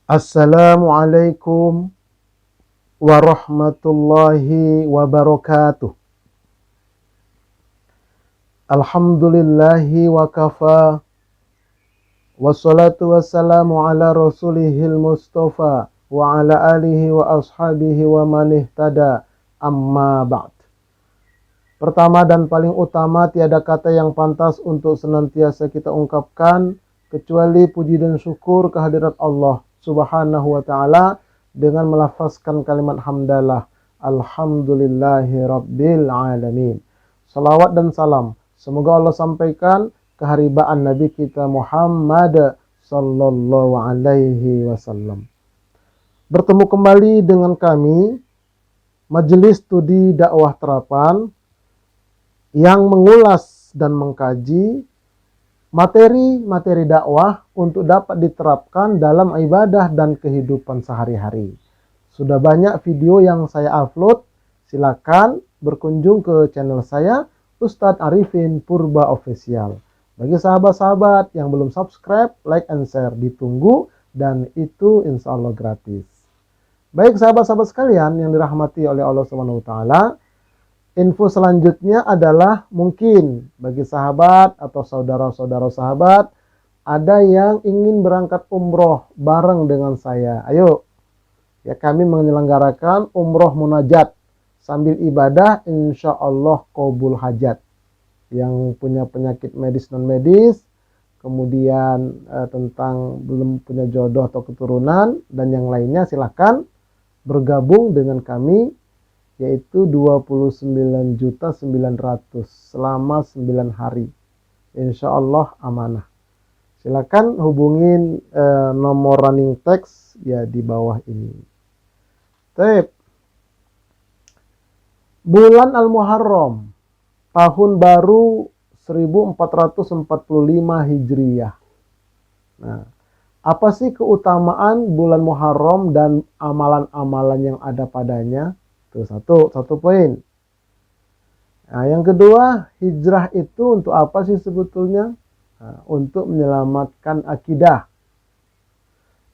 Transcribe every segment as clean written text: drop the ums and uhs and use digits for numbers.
Assalamualaikum warahmatullahi wabarakatuh. Alhamdulillahi wa kafa. Wassalatu wassalamu ala rasulihil mustafa wa ala alihi wa ashabihi wa man ihtada. Amma ba'd. Pertama dan paling utama, tiada kata yang pantas untuk senantiasa kita ungkapkan kecuali puji dan syukur kehadirat Allah Subhanahu wa ta'ala dengan melafazkan kalimat hamdalah. Alhamdulillahi rabbil alamin. Salawat dan salam semoga Allah sampaikan keharibaan Nabi kita Muhammad sallallahu alaihi wasallam. Bertemu kembali dengan kami Majelis Studi Dakwah Terapan yang mengulas dan mengkaji materi-materi dakwah untuk dapat diterapkan dalam ibadah dan kehidupan sehari-hari. Sudah banyak video yang saya upload, silakan berkunjung ke channel saya, Ustadz Arifin Purba Official. Bagi sahabat-sahabat yang belum subscribe, like and share ditunggu, dan itu insya Allah gratis. Baik sahabat-sahabat sekalian yang dirahmati oleh Allah SWT, info selanjutnya adalah mungkin bagi sahabat atau saudara-saudara sahabat ada yang ingin berangkat umroh bareng dengan saya. Ayo, ya kami menyelenggarakan umroh munajat sambil ibadah, insya Allah qabul hajat. Yang punya penyakit medis non medis, kemudian tentang belum punya jodoh atau keturunan dan yang lainnya, silakan bergabung dengan kami, yaitu 29.900.000 selama 9 hari. Insya Allah amanah. Silakan hubungin nomor running text ya di bawah ini. Baik. Bulan Al-Muharram, tahun baru 1445 Hijriyah. Nah, apa sih keutamaan bulan Muharram dan amalan-amalan yang ada padanya? Itu satu poin. Nah, yang kedua, hijrah itu untuk apa sih sebetulnya? Nah, untuk menyelamatkan akidah.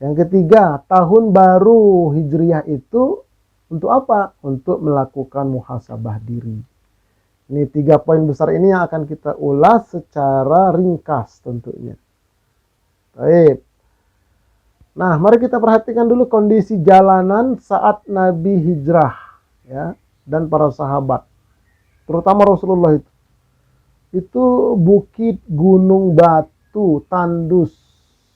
Yang ketiga, tahun baru Hijriyah itu untuk apa? Untuk melakukan muhasabah diri. Ini 3 poin besar ini yang akan kita ulas secara ringkas tentunya. Baik. Nah, mari kita perhatikan dulu kondisi jalanan saat Nabi hijrah, ya, dan para sahabat, terutama Rasulullah itu bukit, gunung, batu, tandus,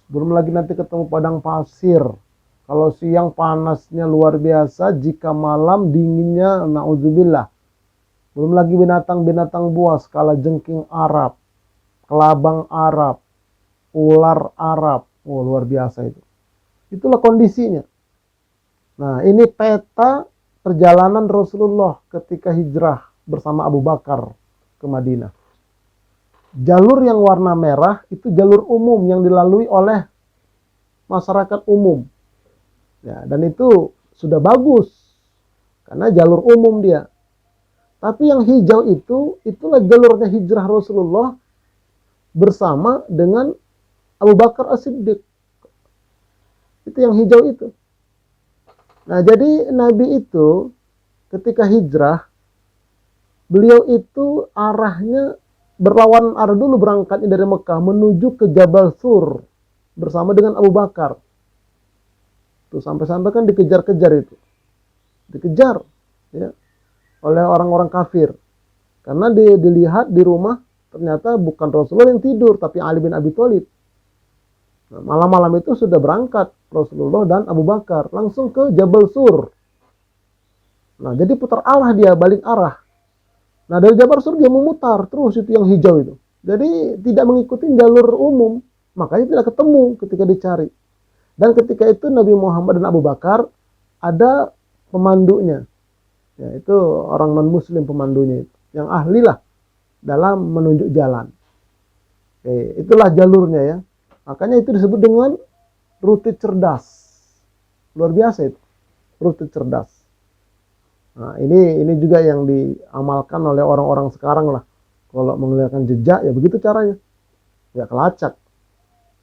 belum lagi nanti ketemu padang pasir. Kalau siang panasnya luar biasa, jika malam dinginnya na'udzubillah. Belum lagi binatang-binatang buas, kalajengking Arab, kelabang Arab, ular Arab. Oh, luar biasa itu. Itulah kondisinya. Nah, ini peta perjalanan Rasulullah ketika hijrah bersama Abu Bakar ke Madinah. Jalur yang warna merah itu jalur umum yang dilalui oleh masyarakat umum. Ya, dan itu sudah bagus karena jalur umum dia. Tapi yang hijau itulah jalurnya hijrah Rasulullah bersama dengan Abu Bakar As-Siddiq. Itu yang hijau itu. Nah, jadi Nabi itu ketika hijrah, beliau itu arahnya berlawan arah dulu, berangkatnya dari Mekah menuju ke Jabal Sur bersama dengan Abu Bakar. Tuh sampai-sampai kan dikejar-kejar itu. Dikejar ya, oleh orang-orang kafir. Karena dilihat di rumah ternyata bukan Rasulullah yang tidur, tapi Ali bin Abi Thalib. Nah, malam-malam itu sudah berangkat Rasulullah dan Abu Bakar langsung ke Jabal Sur. Nah, jadi putar arah dia, balik arah. Nah, dari Jabal Sur dia memutar terus itu yang hijau itu. Jadi tidak mengikuti jalur umum, makanya tidak ketemu ketika dicari. Dan ketika itu Nabi Muhammad dan Abu Bakar ada pemandunya. Ya, itu orang non-muslim pemandunya itu, yang ahli lah dalam menunjuk jalan. Oke, itulah jalurnya ya. Makanya itu disebut dengan rute cerdas. Luar biasa itu, rute cerdas. Nah, ini juga yang diamalkan oleh orang-orang sekarang lah. Kalau mengelakkan jejak ya begitu caranya. Ya kelacak.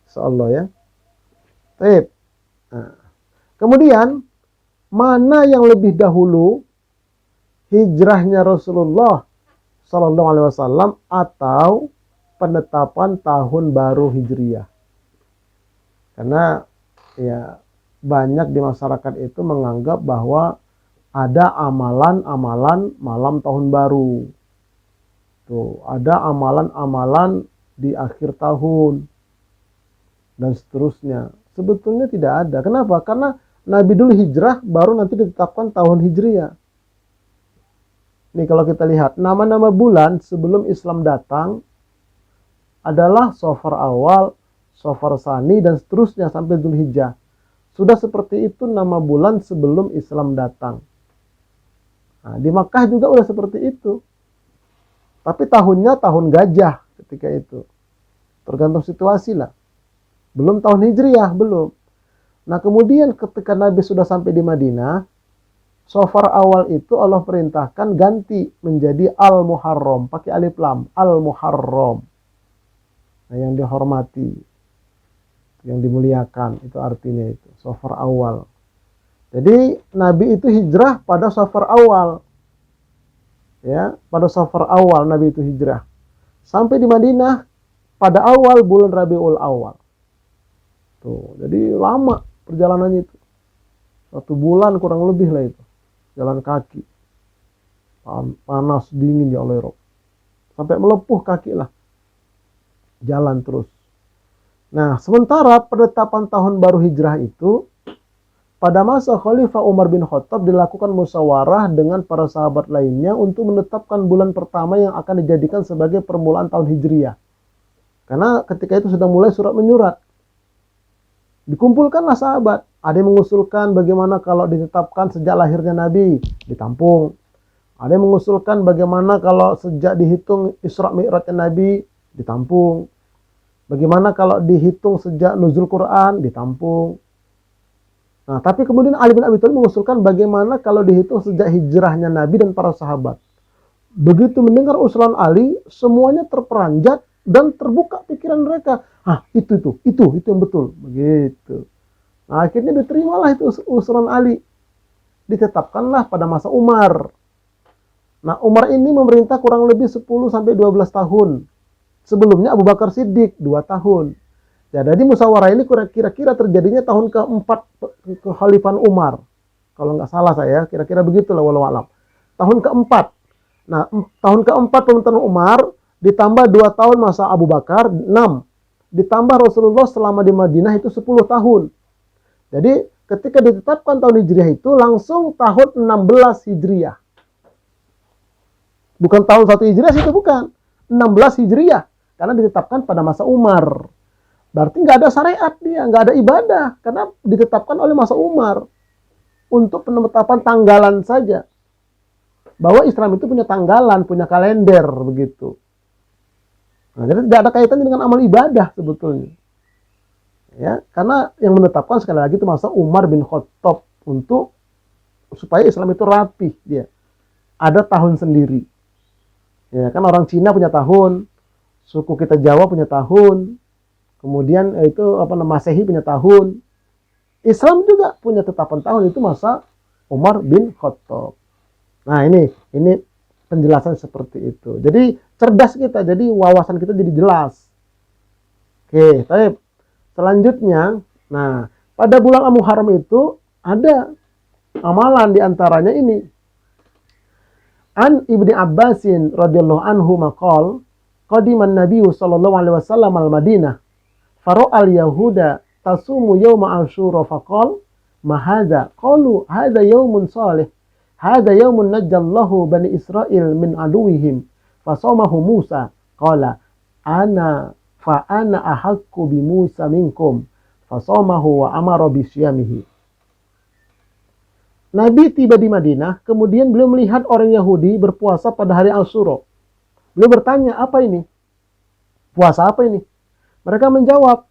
Insyaallah ya. Baik. Nah, Kemudian, mana yang lebih dahulu, hijrahnya Rasulullah Sallallahu Alaihi Wasallam atau penetapan tahun baru Hijriah? Karena ya banyak di masyarakat itu menganggap bahwa ada amalan-amalan malam tahun baru. Tuh, ada amalan-amalan di akhir tahun dan seterusnya. Sebetulnya tidak ada. Kenapa? Karena Nabi dulu hijrah, baru nanti ditetapkan tahun Hijriah. Nih kalau kita lihat, nama-nama bulan sebelum Islam datang adalah Safar awal, Safar Sani, dan seterusnya sampai Dzulhijjah. Sudah seperti itu nama bulan sebelum Islam datang. Nah, di Makkah juga udah seperti itu. Tapi tahunnya tahun gajah ketika itu. Tergantung situasi lah. Belum tahun Hijriah, belum. Nah kemudian ketika Nabi sudah sampai di Madinah, Safar awal itu Allah perintahkan ganti menjadi Al-Muharram, pakai alif lam, Al-Muharram. Nah, yang dihormati, yang dimuliakan, itu artinya itu, Safar awal. Jadi Nabi itu hijrah pada Safar awal. Ya, pada Safar awal Nabi itu hijrah. Sampai di Madinah pada awal bulan Rabiul Awal. Tuh, jadi lama perjalanannya itu. 1 bulan kurang lebih lah itu. Jalan kaki. Panas, dingin ya Allah. Sampai melepuh kaki lah. Jalan terus. Nah, sementara penetapan tahun baru hijrah itu, pada masa Khalifah Umar bin Khattab dilakukan musyawarah dengan para sahabat lainnya untuk menetapkan bulan pertama yang akan dijadikan sebagai permulaan tahun Hijriah. Karena ketika itu sudah mulai surat menyurat. Dikumpulkanlah sahabat. Ada yang mengusulkan bagaimana kalau ditetapkan sejak lahirnya Nabi, ditampung. Ada yang mengusulkan bagaimana kalau sejak dihitung Isra Mi'rajnya Nabi, ditampung. Bagaimana kalau dihitung sejak nuzul Quran, ditampung. Nah, tapi kemudian Ali bin Abi Thalib mengusulkan bagaimana kalau dihitung sejak hijrahnya Nabi dan para sahabat. Begitu mendengar usulan Ali, semuanya terperanjat dan terbuka pikiran mereka. Itu yang betul. Begitu. Nah, akhirnya diterimalah itu usulan Ali. Ditetapkanlah pada masa Umar. Nah, Umar ini memerintah kurang lebih 10-12 tahun. Sebelumnya Abu Bakar Siddiq 2 tahun. Ya, jadi musyawarah ini kira-kira terjadinya tahun ke-4 kekhalifahan Umar. Kalau nggak salah saya, kira-kira begitulah walau alam. Tahun ke-4. Nah, tahun ke-4 pemerintahan Umar ditambah 2 tahun masa Abu Bakar, 6. Ditambah Rasulullah selama di Madinah itu 10 tahun. Jadi ketika ditetapkan tahun Hijriah itu langsung tahun 16 Hijriah. Bukan tahun 1 Hijriah itu bukan. 16 Hijriah. Karena ditetapkan pada masa Umar. Berarti nggak ada syariat dia, nggak ada ibadah. Karena ditetapkan oleh masa Umar. Untuk penetapan tanggalan saja. Bahwa Islam itu punya tanggalan, punya kalender begitu. Nah, jadi tidak ada kaitannya dengan amal ibadah sebetulnya. Ya, karena yang menetapkan sekali lagi itu masa Umar bin Khattab untuk supaya Islam itu rapih dia. Ada tahun sendiri. Ya, kan orang Cina punya tahun, suku kita Jawa punya tahun, kemudian itu Masehi punya tahun. Islam juga punya tetapan tahun, itu masa Umar bin Khattab. Nah, ini penjelasan seperti itu. Jadi cerdas kita, jadi wawasan kita jadi jelas. Oke, tapi selanjutnya, nah pada bulan Al-Muharram itu ada amalan diantaranya ini. An Ibni Abbasin radhiyallahu anhu maqal, qadiman Nabiyyu sallallahu alaihi wasallam al-Madinah, fara'al yahuda tasumu yawma Asyura faqal, ma hadza? Qalu hadza yawmun salih. Hadza yawmun najjallahu bani Israil min aduwihim, fasamahu Musa. Qala ana ahaqqu bi Musa minkum, fasamahu wa amara bi syiyamihi. Nabi tiba di Madinah, kemudian beliau melihat orang Yahudi berpuasa pada hari Asyura. Beliau bertanya, apa ini? Puasa apa ini? Mereka menjawab,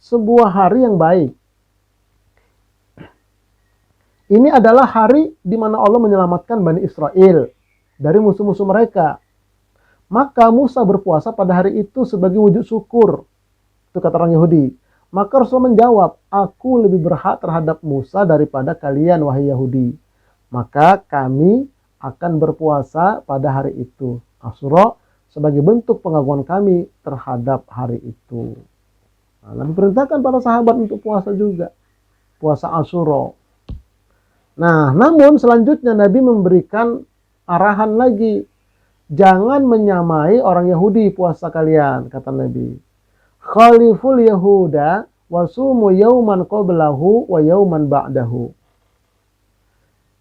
sebuah hari yang baik. Ini adalah hari di mana Allah menyelamatkan Bani Israel dari musuh-musuh mereka. Maka Musa berpuasa pada hari itu sebagai wujud syukur. Itu kata orang Yahudi. Maka Rasul menjawab, aku lebih berhak terhadap Musa daripada kalian, wahai Yahudi. Maka kami akan berpuasa pada hari itu, Asyura, sebagai bentuk pengakuan kami terhadap hari itu. Nah, Nabi perintahkan para sahabat untuk puasa juga, puasa Asyura. Nah, namun selanjutnya Nabi memberikan arahan lagi, jangan menyamai orang Yahudi puasa kalian, kata Nabi. Khaliful Yahuda wasumu yauman qablahu wa yauman ba'dahu.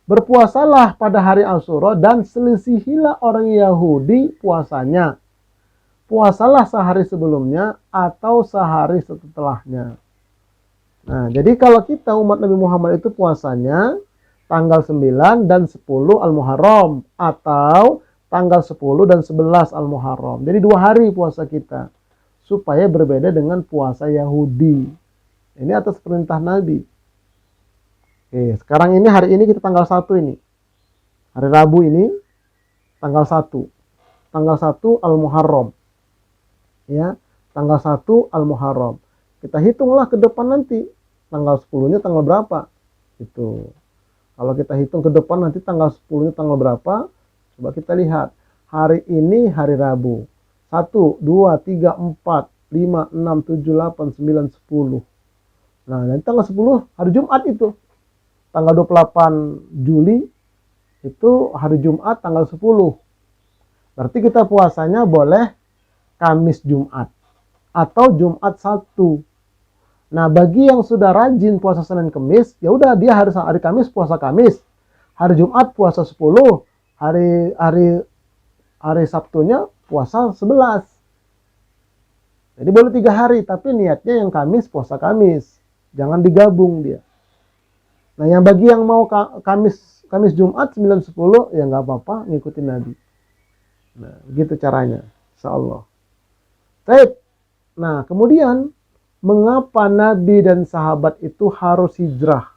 Berpuasalah pada hari Asyura dan selisihilah orang Yahudi puasanya. Puasalah sehari sebelumnya atau sehari setelahnya. Nah, jadi kalau kita umat Nabi Muhammad itu puasanya tanggal 9 dan 10 Al-Muharram atau tanggal 10 dan 11 Al-Muharram. Jadi 2 hari puasa kita supaya berbeda dengan puasa Yahudi. Ini atas perintah Nabi. Oke, sekarang ini hari ini kita tanggal 1 ini. Hari Rabu ini tanggal 1. Tanggal 1 Al-Muharram. Ya, tanggal 1 Al-Muharram. Kita hitunglah ke depan nanti. Tanggal 10-nya tanggal berapa? Itu. Kalau kita hitung ke depan nanti tanggal 10-nya tanggal berapa? Coba kita lihat. Hari ini hari Rabu. 1, 2, 3, 4, 5, 6, 7, 8, 9, 10. Nah, nanti tanggal 10 hari Jumat itu. Tanggal 28 Juli itu hari Jumat tanggal 10. Berarti kita puasanya boleh Kamis Jumat atau Jumat Sabtu. Nah, bagi yang sudah rajin puasa Senin Kamis, ya udah dia hari Kamis puasa Kamis. Hari Jumat puasa 10, hari Sabtunya puasa 11. Jadi boleh 3 hari, tapi niatnya yang Kamis puasa Kamis. Jangan digabung dia. Nah, yang bagi yang mau Kamis Jumat 9 10 ya nggak apa-apa, ngikutin Nabi. Nah, begitu caranya, insyaallah. Baik. Nah, kemudian mengapa Nabi dan sahabat itu harus hijrah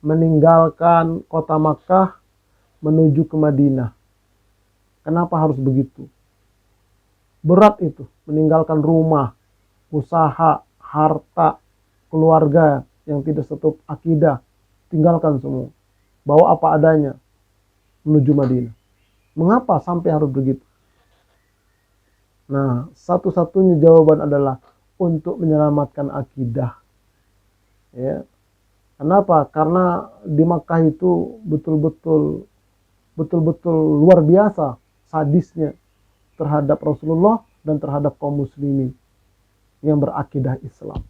meninggalkan kota Makkah menuju ke Madinah? Kenapa harus begitu? Berat itu, meninggalkan rumah, usaha, harta, keluarga yang tidak satu akidah, tinggalkan semua. Bawa apa adanya menuju Madinah. Mengapa sampai harus begitu? Nah, satu-satunya jawaban adalah untuk menyelamatkan akidah. Ya. Kenapa? Karena di Makkah itu betul-betul luar biasa sadisnya terhadap Rasulullah dan terhadap kaum muslimin yang berakidah Islam.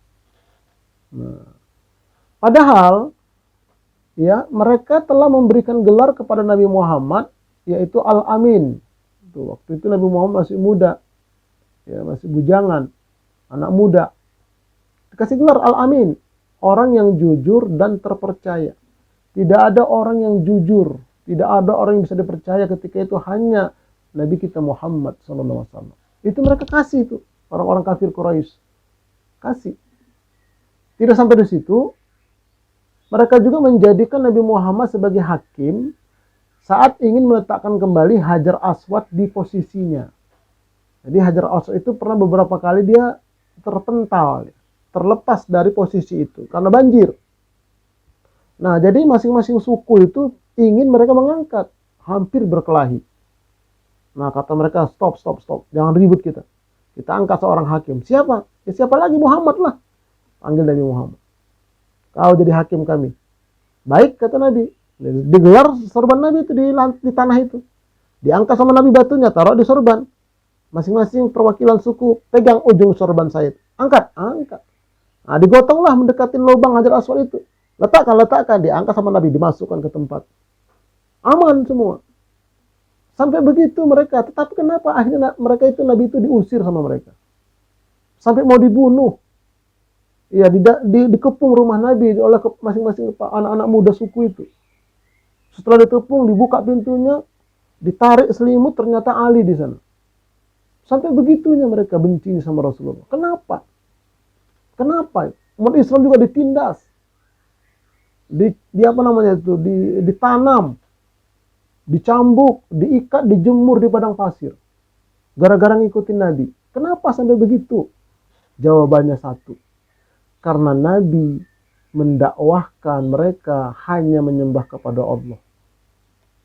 Nah, padahal ya mereka telah memberikan gelar kepada Nabi Muhammad yaitu Al-Amin. Waktu itu Nabi Muhammad masih muda. Ya, masih bujangan, anak muda. Dikasih gelar Al-Amin, orang yang jujur dan terpercaya. Tidak ada orang yang jujur, tidak ada orang yang bisa dipercaya ketika itu hanya Nabi kita Muhammad SAW. Itu mereka kasih itu, orang-orang kafir Quraisy. Kasih. Tidak sampai di situ, mereka juga menjadikan Nabi Muhammad sebagai hakim saat ingin meletakkan kembali Hajar Aswad di posisinya. Jadi Hajar Aswad itu pernah beberapa kali dia terpental, terlepas dari posisi itu karena banjir. Nah, jadi masing-masing suku itu ingin mereka mengangkat, hampir berkelahi. Nah, kata mereka, stop, jangan ribut kita. Kita angkat seorang hakim. Siapa? Ya siapa lagi? Muhammad lah. Panggil Nabi Muhammad. Kau jadi hakim kami. Baik, kata Nabi. Digelar sorban Nabi itu di tanah itu. Diangkat sama Nabi batunya, taruh di sorban. Masing-masing perwakilan suku pegang ujung sorban Said. Angkat. Nah, digotonglah mendekatin lubang Hajar Aswad itu. Letakkan. Diangkat sama Nabi, dimasukkan ke tempat. Aman semua. Sampai begitu mereka. Tetapi kenapa akhirnya mereka itu Nabi itu diusir sama mereka? Sampai mau dibunuh. Ya, dikepung rumah Nabi oleh masing-masing anak-anak muda suku itu. Setelah dikepung, dibuka pintunya, ditarik selimut, ternyata Ali di sana. Sampai begitunya mereka benci sama Rasulullah. Kenapa? Umat Islam juga ditindas. Ditanam, dicambuk, diikat, dijemur di padang pasir. Gara-gara ngikutin Nabi. Kenapa sampai begitu? Jawabannya satu. Karena Nabi mendakwahkan mereka hanya menyembah kepada Allah.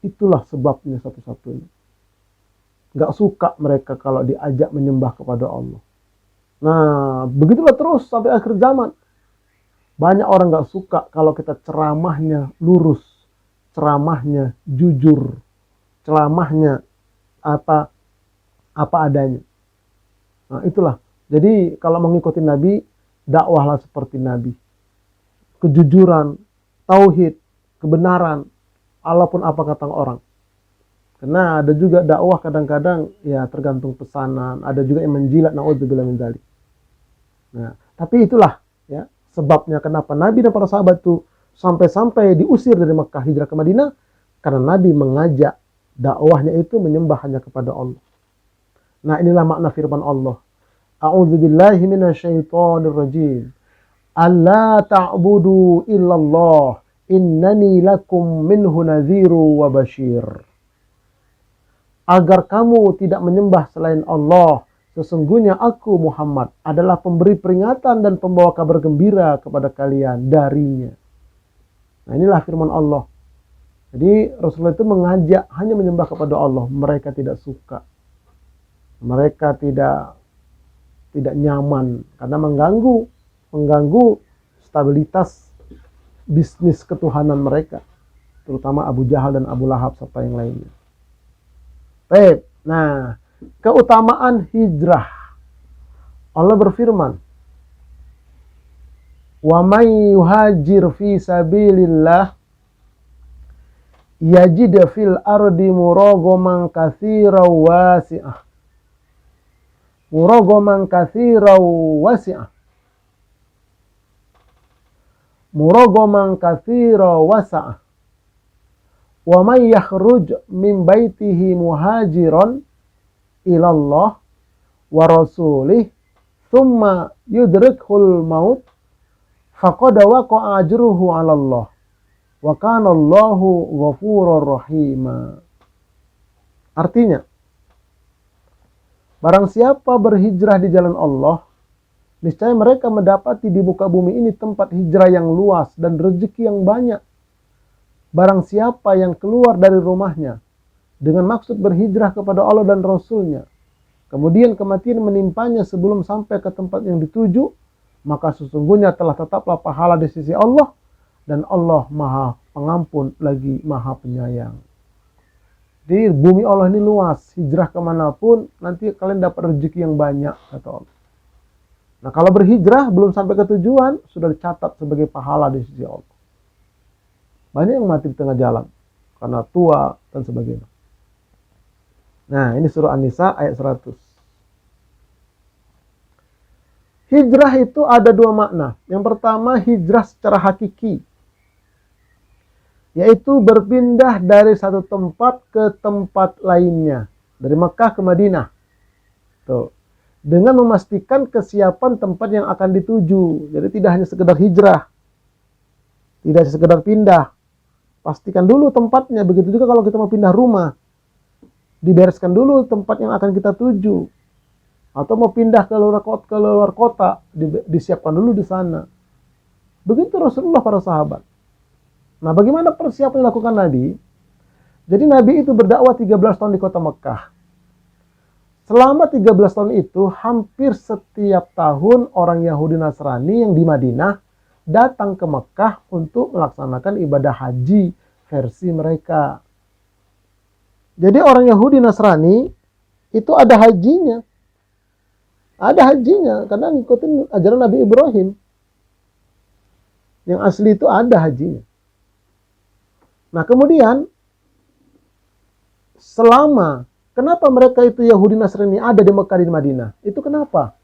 Itulah sebabnya satu-satunya. Gak suka mereka kalau diajak menyembah kepada Allah. Nah, begitulah terus sampai akhir zaman. Banyak orang gak suka kalau kita ceramahnya lurus, ceramahnya jujur, ceramahnya apa adanya. Nah, itulah. Jadi kalau mengikuti Nabi, dakwahlah seperti Nabi. Kejujuran, tauhid, kebenaran, walaupun apa kata orang. Karena ada juga dakwah kadang-kadang ya tergantung pesanan, ada juga yang menjilat, naudzubillah min dzalik. Nah, tapi itulah ya sebabnya kenapa Nabi dan para sahabat itu sampai diusir dari Mekah hijrah ke Madinah, karena Nabi mengajak dakwahnya itu menyembah hanya kepada Allah. Nah, inilah makna firman Allah. A'udzubillahi minasyaitonir rajim. Alla ta'budu illallah innani lakum minhu nadhiru wa basyir. Agar kamu tidak menyembah selain Allah, sesungguhnya aku Muhammad adalah pemberi peringatan dan pembawa kabar gembira kepada kalian darinya. Nah, inilah firman Allah. Jadi Rasulullah itu mengajak hanya menyembah kepada Allah. Mereka tidak suka. Mereka tidak nyaman karena mengganggu stabilitas bisnis ketuhanan mereka, terutama Abu Jahal dan Abu Lahab serta yang lainnya. Baik, nah keutamaan hijrah. Allah berfirman, "Wa may yuhajir fi sabilillah yajid fil ardi muragaman katsiran wasi'ah." Muragaman katsiran wasi'ah. Muragaman katsiran wasi'ah. Wa may yakhruj min baitihi muhajiran ila Allah wa rasulih thumma yudrikhul maut faqad waqa'a ajruhu 'ala Allah wa kana Allahu ghafurur rahima. Artinya, barang siapa berhijrah di jalan Allah, niscaya mereka mendapati di muka bumi ini tempat hijrah yang luas dan rezeki yang banyak. Barang siapa yang keluar dari rumahnya dengan maksud berhijrah kepada Allah dan Rasul-Nya, kemudian kematian menimpanya sebelum sampai ke tempat yang dituju, maka sesungguhnya telah tetaplah pahala di sisi Allah, dan Allah Maha Pengampun lagi Maha Penyayang. Di bumi Allah ini luas, hijrah kemanapun nanti kalian dapat rezeki yang banyak, kata Allah. Nah, kalau berhijrah belum sampai ke tujuan, sudah dicatat sebagai pahala di sisi Allah. Banyak yang mati di tengah jalan karena tua dan sebagainya. Nah, ini surah An-Nisa ayat 100. Hijrah itu ada dua makna. Yang pertama, hijrah secara hakiki, yaitu berpindah dari satu tempat ke tempat lainnya, dari Mekah ke Madinah. Tuh. Dengan memastikan kesiapan tempat yang akan dituju. Jadi tidak hanya sekedar hijrah, tidak hanya sekedar pindah. Pastikan dulu tempatnya. Begitu juga kalau kita mau pindah rumah, dibereskan dulu tempat yang akan kita tuju. Atau mau pindah ke luar kota, disiapkan dulu di sana. Begitu Rasulullah para sahabat. Nah, bagaimana persiapan yang dilakukan Nabi? Jadi Nabi itu berdakwah 13 tahun di kota Mekah. Selama 13 tahun itu, hampir setiap tahun orang Yahudi Nasrani yang di Madinah datang ke Mekah untuk melaksanakan ibadah haji versi mereka. Jadi orang Yahudi Nasrani itu ada hajinya. Ada hajinya karena ngikutin ajaran Nabi Ibrahim. Yang asli itu ada hajinya. Nah, kemudian kenapa mereka itu Yahudi Nasrani ada di Mekah di Madinah? Itu kenapa?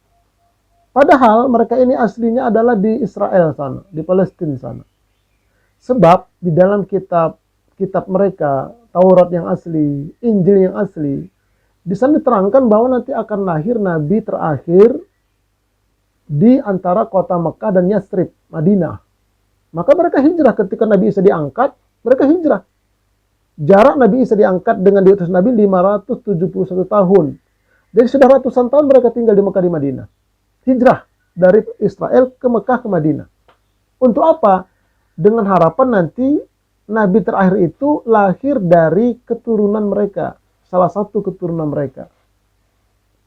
Padahal mereka ini aslinya adalah di Israel sana, di Palestina sana. Sebab di dalam kitab mereka, Taurat yang asli, Injil yang asli, di sana diterangkan bahwa nanti akan lahir Nabi terakhir di antara kota Mekah dan Yathrib, Madinah. Maka mereka hijrah ketika Nabi Isa diangkat. Mereka hijrah. Jarak Nabi Isa diangkat dengan diutus Nabi 571 tahun. Jadi sudah ratusan tahun mereka tinggal di Mekah di Madinah. Hijrah. dari Israel ke Mekah ke Madinah. Untuk apa? Dengan harapan nanti Nabi terakhir itu lahir dari keturunan mereka, salah satu keturunan mereka.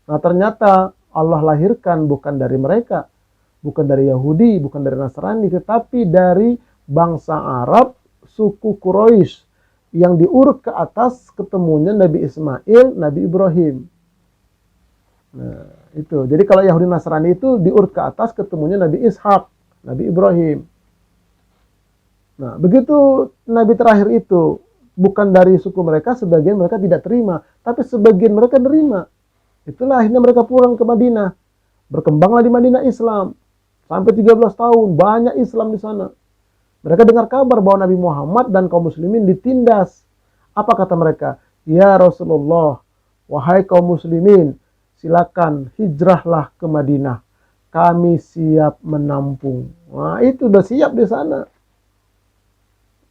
Nah ternyata Allah lahirkan bukan dari mereka, bukan dari Yahudi, bukan dari Nasrani, tetapi dari bangsa Arab, suku Quraisy yang diurut ke atas ketemunya Nabi Ismail, Nabi Ibrahim. Nah, itu. Jadi kalau Yahudi Nasrani itu diurut ke atas ketemunya Nabi Ishak, Nabi Ibrahim. Nah, begitu Nabi terakhir itu bukan dari suku mereka, sebagian mereka tidak terima, tapi sebagian mereka terima. Itulah akhirnya mereka pulang ke Madinah. Berkembanglah di Madinah Islam. Sampai 13 tahun, banyak Islam di sana. Mereka dengar kabar bahwa Nabi Muhammad dan kaum muslimin ditindas. Apa kata mereka? Ya Rasulullah, wahai kaum muslimin, silakan hijrahlah ke Madinah. Kami siap menampung. Nah, itu udah siap di sana.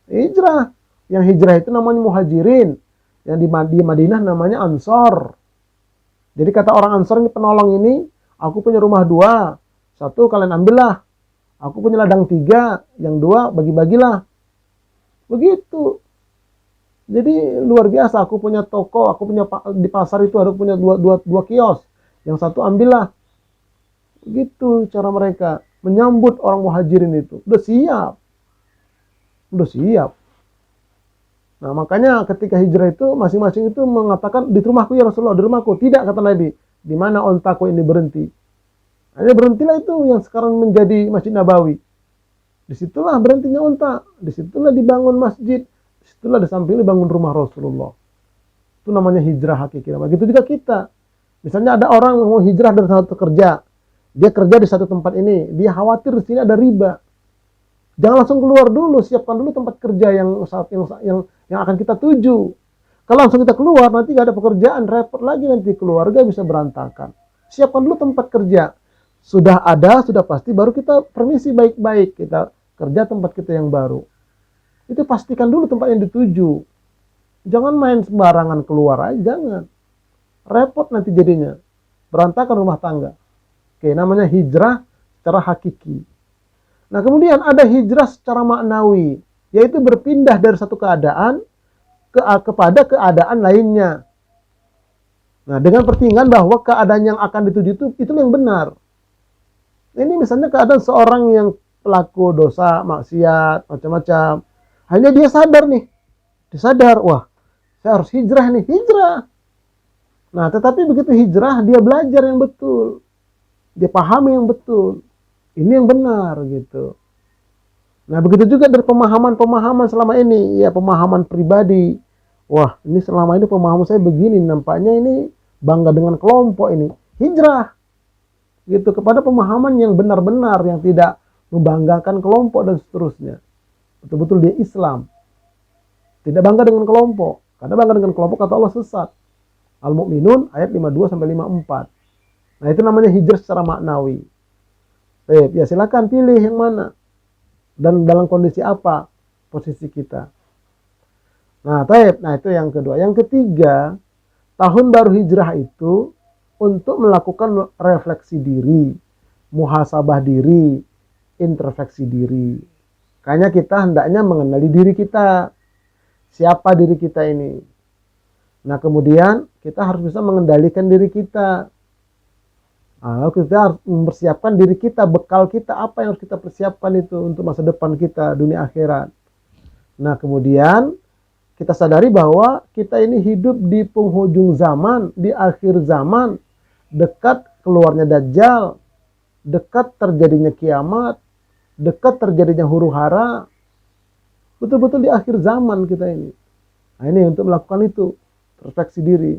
Hijrah. Yang hijrah itu namanya muhajirin. Yang di Madinah namanya ansor. Jadi kata orang ansor ini, penolong ini, aku punya rumah 2. 1 kalian ambillah. Aku punya ladang 3. Yang 2 bagi-bagilah. Begitu. Jadi luar biasa. Aku punya toko. Aku punya di pasar itu ada punya dua kios. Yang 1 ambillah. Begitu cara mereka menyambut orang muhajirin itu. Udah siap. Udah siap. Nah makanya ketika hijrah itu masing-masing itu mengatakan di rumahku ya Rasulullah, di rumahku. Tidak kata Nabi, di mana ontaku ini berhenti. Hanya berhentilah itu yang sekarang menjadi Masjid Nabawi. Disitulah berhentinya onta, disitulah dibangun masjid, disitulah di samping dibangun rumah Rasulullah. Itu namanya hijrah hakiki. Begitu juga kita. Misalnya ada orang mau hijrah dari satu kerja, dia kerja di satu tempat ini, dia khawatir di sini ada riba. Jangan langsung keluar dulu, siapkan dulu tempat kerja yang akan kita tuju. Kalau langsung kita keluar, nanti gak ada pekerjaan, repot lagi nanti keluarga bisa berantakan. Siapkan dulu tempat kerja. Sudah ada, sudah pasti, baru kita permisi baik-baik. Kita kerja tempat kita yang baru. Itu pastikan dulu tempat yang dituju. Jangan main sembarangan keluar aja, jangan. Repot nanti jadinya. Berantakan rumah tangga. Oke, namanya hijrah secara hakiki. Nah kemudian ada hijrah secara maknawi, yaitu berpindah dari satu keadaan kepada keadaan lainnya. Nah dengan pertimbangan bahwa keadaan yang akan dituju itu yang benar. Ini misalnya keadaan seorang yang pelaku dosa, maksiat, macam-macam. Hanya dia sadar nih, disadar, wah saya harus hijrah nih, hijrah. Nah tetapi begitu hijrah dia belajar yang betul, dia pahami yang betul. Ini yang benar gitu. Nah begitu juga dari pemahaman selama ini, ya pemahaman pribadi. Wah ini selama ini pemahaman saya begini, nampaknya ini bangga dengan kelompok ini. Hijrah gitu kepada pemahaman yang benar-benar, yang tidak membanggakan kelompok dan seterusnya. Betul-betul dia Islam. Tidak bangga dengan kelompok. Karena bangga dengan kelompok kata Allah sesat. Al-Mu'minun ayat 52-54. Nah itu namanya hijrah secara maknawi. Ya silakan pilih yang mana dan dalam kondisi apa posisi kita. Nah itu yang kedua. Yang ketiga, tahun baru hijrah itu untuk melakukan refleksi diri, muhasabah diri, introspeksi diri. Kayaknya kita hendaknya mengenali diri kita. Siapa diri kita ini? Nah kemudian kita harus bisa mengendalikan diri kita. Nah, kita harus mempersiapkan diri kita, bekal kita, apa yang harus kita persiapkan itu untuk masa depan kita, dunia akhirat. Nah kemudian kita sadari bahwa kita ini hidup di penghujung zaman, di akhir zaman, dekat keluarnya Dajjal, dekat terjadinya kiamat, dekat terjadinya huru hara. Betul-betul di akhir zaman kita ini. Nah ini untuk melakukan itu, refleksi diri.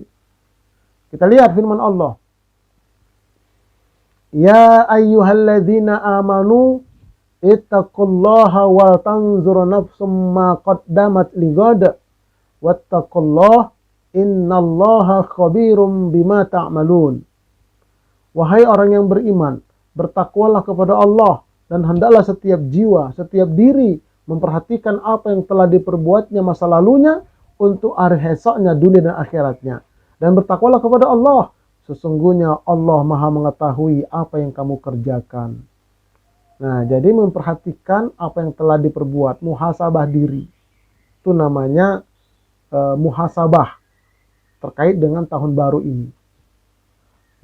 Kita lihat firman Allah. Ya ayyuhalladzina amanu ittaqullaha wal tanzur nafsum ma qaddamat ligad wattaqullaha innallaha khabirum bima ta'malun. Wahai orang yang beriman, bertakwalah kepada Allah dan hendaklah setiap jiwa, setiap diri memperhatikan apa yang telah diperbuatnya masa lalunya untuk hari esoknya dunia dan akhiratnya. Dan bertakwalah kepada Allah Sesungguhnya Allah Maha mengetahui apa yang kamu kerjakan. Nah, jadi memperhatikan apa yang telah diperbuat, muhasabah diri. Itu namanya muhasabah terkait dengan tahun baru ini.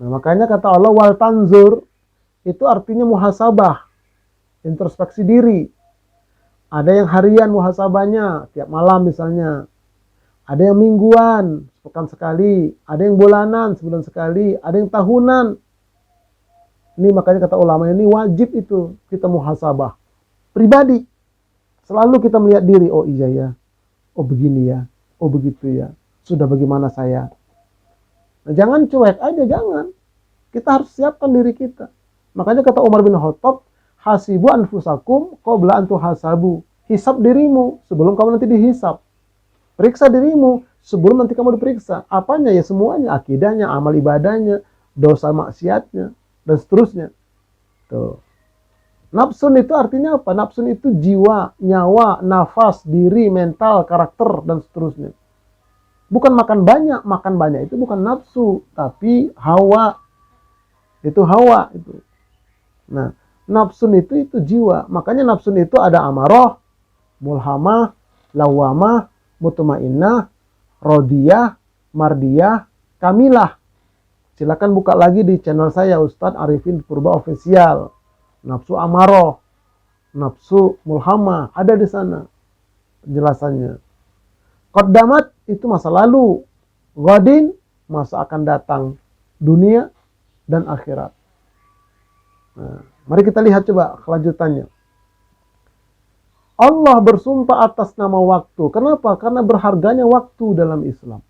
Nah, makanya kata Allah wal tanzur itu artinya muhasabah, introspeksi diri. Ada yang harian muhasabahnya, tiap malam misalnya. Ada yang mingguan, sepekan sekali. Ada yang bulanan, sebulan sekali. Ada yang tahunan. Ini makanya kata ulama ini wajib itu kita muhasabah. Pribadi. Selalu kita melihat diri. Oh iya ya. Oh begini ya. Oh begitu ya. Sudah bagaimana saya. Nah, jangan cuek aja, jangan. Kita harus siapkan diri kita. Makanya kata Umar bin Khattab, hasibu anfusakum qabla an tuhasabu. Hisab dirimu sebelum kamu nanti dihisab. Periksa dirimu sebelum nanti kamu diperiksa. Apanya ya semuanya, akidahnya, amal ibadahnya, dosa maksiatnya, dan seterusnya. Tuh. Nafsun itu artinya apa? Nafsun itu jiwa, nyawa, nafas, diri, mental, karakter, dan seterusnya. Bukan makan banyak itu bukan nafsu, tapi hawa. Itu hawa itu. Nah, nafsun itu jiwa. Makanya nafsun itu ada amarah, mulhamah, lawamah, mutmainnah, rodiyah, mardiyah, kamilah. Silakan buka lagi di channel saya Ustadz Arifin Purba Official. Nafsu amarah, nafsu mulhamah ada di sana penjelasannya. Qaddamat itu masa lalu, ghadin masa akan datang, dunia dan akhirat. Nah, mari kita lihat coba kelanjutannya. Allah bersumpah atas nama waktu. Kenapa? Karena berharganya waktu dalam Islam.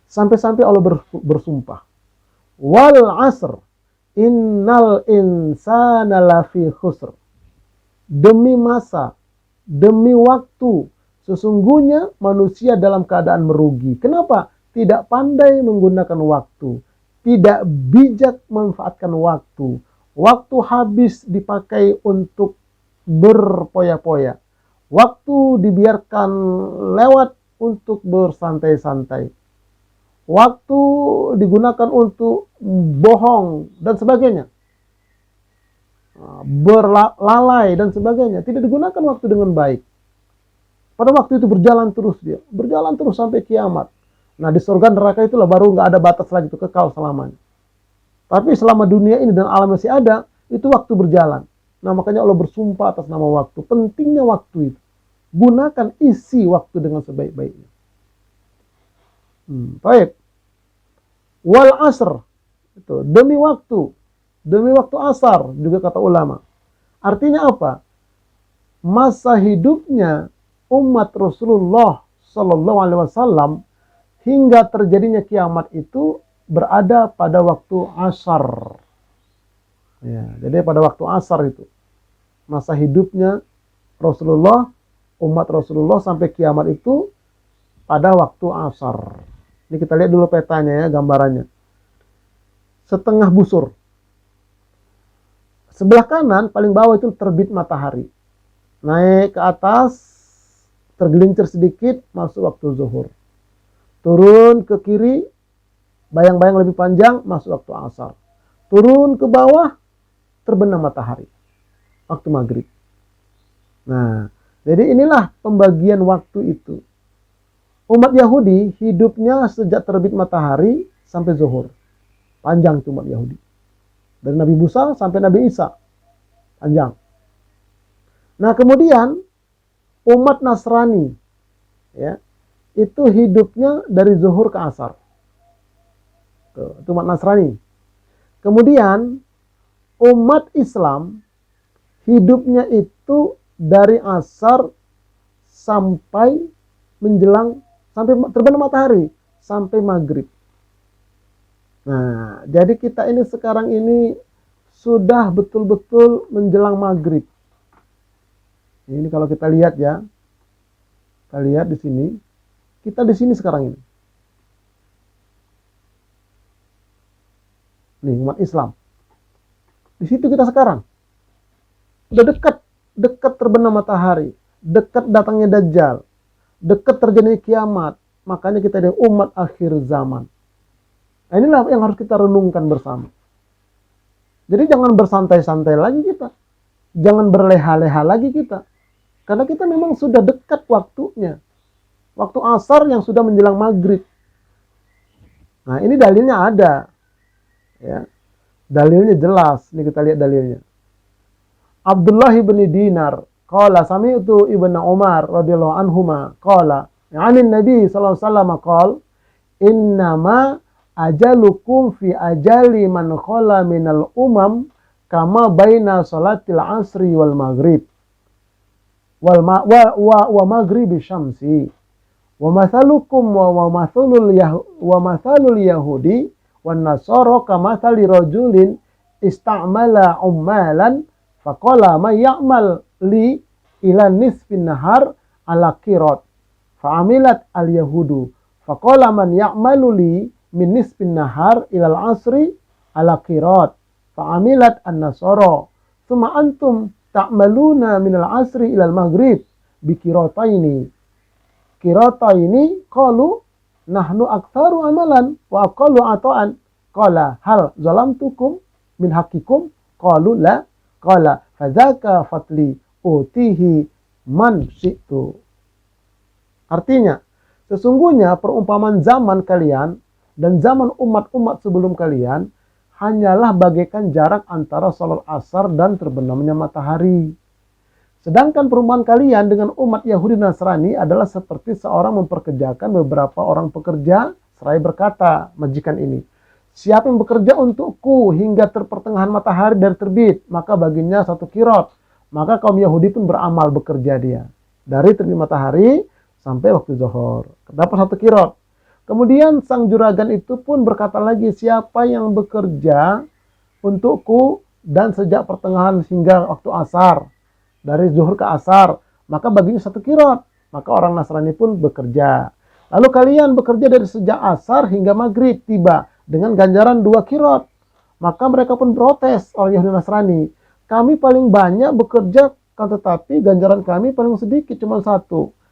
Sampai-sampai Allah bersumpah. Wal asr innal insana lafi khusr. Demi masa, demi waktu, sesungguhnya manusia dalam keadaan merugi. Kenapa? Tidak pandai menggunakan waktu. Tidak bijak memanfaatkan waktu. Waktu habis dipakai untuk berpoya-poya. Waktu dibiarkan lewat untuk bersantai-santai. Waktu digunakan untuk bohong dan sebagainya. Berlalai dan sebagainya. Tidak digunakan waktu dengan baik. Pada waktu itu berjalan terus dia. Berjalan terus sampai kiamat. Nah, di surga neraka itulah baru nggak ada batas lagi, itu kekal selamanya. Tapi selama dunia ini dan alam masih ada, itu waktu berjalan. Nah, makanya Allah bersumpah atas nama waktu. Pentingnya waktu itu. Gunakan isi waktu dengan sebaik-baiknya. Baik. Wal asr. Itu demi waktu. Demi waktu asar juga kata ulama. Artinya apa? Masa hidupnya umat Rasulullah Sallallahu Alaihi Wasallam hingga terjadinya kiamat itu berada pada waktu asar. Ya, jadi pada waktu asar itu masa hidupnya Rasulullah, umat Rasulullah sampai kiamat itu pada waktu asar. Ini kita lihat dulu petanya ya, gambarannya. Setengah busur. Sebelah kanan paling bawah itu terbit matahari. Naik ke atas, tergelincir sedikit, masuk waktu zuhur. Turun ke kiri, bayang-bayang lebih panjang, masuk waktu asar. Turun ke bawah, terbenam matahari. Waktu maghrib. Nah, jadi inilah pembagian waktu itu. Umat Yahudi hidupnya sejak terbit matahari sampai zuhur. Panjang itu umat Yahudi. Dari Nabi Musa sampai Nabi Isa. Panjang. Nah, kemudian umat Nasrani ya, itu hidupnya dari zuhur ke asar. Itu umat Nasrani. Kemudian umat Islam hidupnya itu dari asar sampai menjelang, sampai terbenam matahari, sampai maghrib. Nah, jadi kita ini sekarang ini sudah betul-betul menjelang maghrib. Ini kalau kita lihat ya, kita lihat di sini, kita di sini sekarang ini. Nih umat Islam. Di situ kita sekarang. Udah dekat terbenam matahari, dekat datangnya Dajjal, dekat terjadinya kiamat. Makanya kita ada umat akhir zaman. Nah, inilah yang harus kita renungkan bersama. Jadi jangan bersantai-santai lagi kita. Jangan berleha-leha lagi kita. Karena kita memang sudah dekat waktunya. Waktu asar yang sudah menjelang maghrib. Nah, ini dalilnya ada. Ya. Dalilnya jelas. Ini kita lihat dalilnya. Abdullah bin Dinar qala sami'tu Ibnu Umar radhiyallahu anhuma qala ya'ani Nabi sallallahu alaihi wasallam qala innama ajalukum fi ajali man khala minal umam kama baina salatil asri wal maghrib wa maghribi syamsi wa mathalukum wa mathalul yahudi wan nasara kama thali rajulin istamala ummalan faqala ma ya'mal li ila nisfin nahar ala qirat fa'amilat al yahudu faqala man ya'malu li min nisfin nahar ila al asri ala qirat fa'amilat an nasara thumma antum ta'maluna min al asri ila al maghrib bi qirataini qalu nahnu aktsaru amalan wa aqallu ata'an qala hal zalamtukum min haqikum qalu la qala fadzaka fatli utihi man syi'tu. Artinya, sesungguhnya perumpamaan zaman kalian dan zaman umat-umat sebelum kalian hanyalah bagaikan jarak antara salat asar dan terbenamnya matahari. Sedangkan perumpamaan kalian dengan umat Yahudi Nasrani adalah seperti seorang memperkerjakan beberapa orang pekerja seraya berkata, majikan ini, siapa yang bekerja untukku hingga pertengahan matahari dari terbit, maka baginya 1 qirot. Maka kaum Yahudi pun beramal bekerja dia. Dari terbit matahari sampai waktu zuhur. Dapat 1 qirot. Kemudian sang juragan itu pun berkata lagi, siapa yang bekerja untukku dan sejak pertengahan hingga waktu asar. Dari zuhur ke asar, maka baginya 1 qirot. Maka orang Nasrani pun bekerja. Lalu kalian bekerja dari sejak asar hingga maghrib tiba dengan ganjaran 2 qirot. Maka mereka pun protes orang Yahudi Nasrani. Kami paling banyak bekerja, kan tetapi ganjaran kami paling sedikit, cuma 1.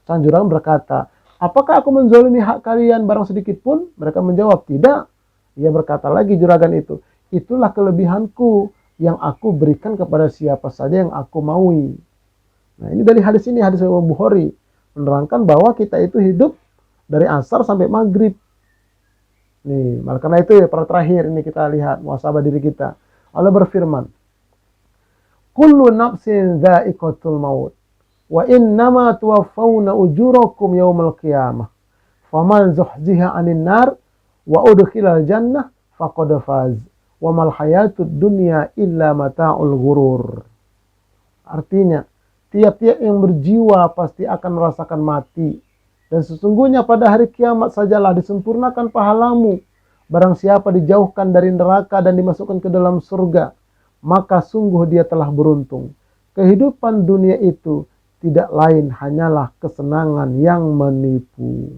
Sang juragan berkata, apakah aku menzalimi hak kalian barang sedikit pun? Mereka menjawab, tidak. Ia berkata lagi juragan itu, itulah kelebihanku yang aku berikan kepada siapa saja yang aku maui. Nah, ini dari hadis ini, hadis Imam Bukhari, menerangkan bahwa kita itu hidup dari asar sampai maghrib. Nih, maka karena itu ya, para terakhir ini kita lihat muhasabah diri kita. Allah berfirman, kullu nafsin dha'iqatul maut wa innama tuwaffawna ujurakum yawmal qiyamah faman zuhziha 'anil nar wa udkhilal jannah faqad faz wa mal hayatud dunya illa mata'ul ghurur. Artinya, tiap-tiap yang berjiwa pasti akan merasakan mati. Dan sesungguhnya pada hari kiamat sajalah disempurnakan pahalamu. Barang siapa dijauhkan dari neraka dan dimasukkan ke dalam surga, maka sungguh dia telah beruntung. Kehidupan dunia itu tidak lain hanyalah kesenangan yang menipu.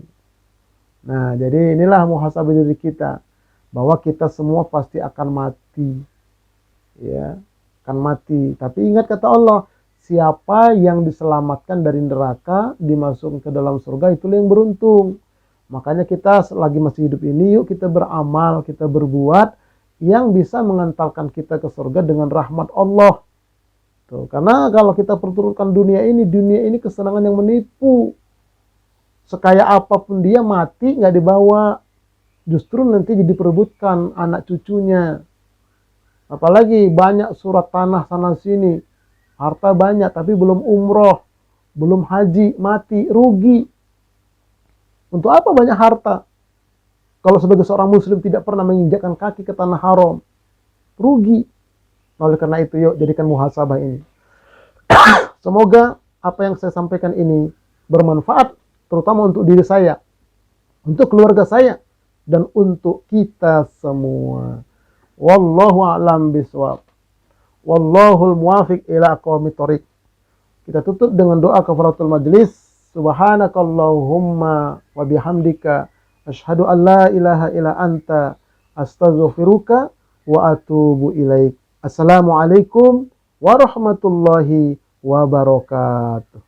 Nah, jadi inilah muhasabah diri kita, bahwa kita semua pasti akan mati. Ya, akan mati. Tapi ingat kata Allah, siapa yang diselamatkan dari neraka, dimasukkan ke dalam surga, itulah yang beruntung. Makanya kita selagi masih hidup ini, yuk kita beramal, kita berbuat yang bisa mengantarkan kita ke surga dengan rahmat Allah. Tuh, karena kalau kita perturutkan dunia ini kesenangan yang menipu. Sekaya apapun dia mati nggak dibawa, justru nanti jadi perebutkan anak cucunya. Apalagi banyak surat tanah sana sini, harta banyak tapi belum umroh, belum haji, mati, rugi. Untuk apa banyak harta? Kalau sebagai seorang muslim tidak pernah menginjakkan kaki ke tanah haram, rugi. Oleh karena itu, yuk jadikan muhasabah ini. Semoga apa yang saya sampaikan ini bermanfaat, terutama untuk diri saya, untuk keluarga saya, dan untuk kita semua. Wallahu a'lam bishawab. Wallahul muwafiq ila aqwamit thoriq. Kita tutup dengan doa kafaratul majlis. Subhanakallahumma wa bihamdika asyhadu an la ilaha illa anta astaghfiruka wa atubu ilaik. Assalamualaikum warahmatullahi wabarakatuh.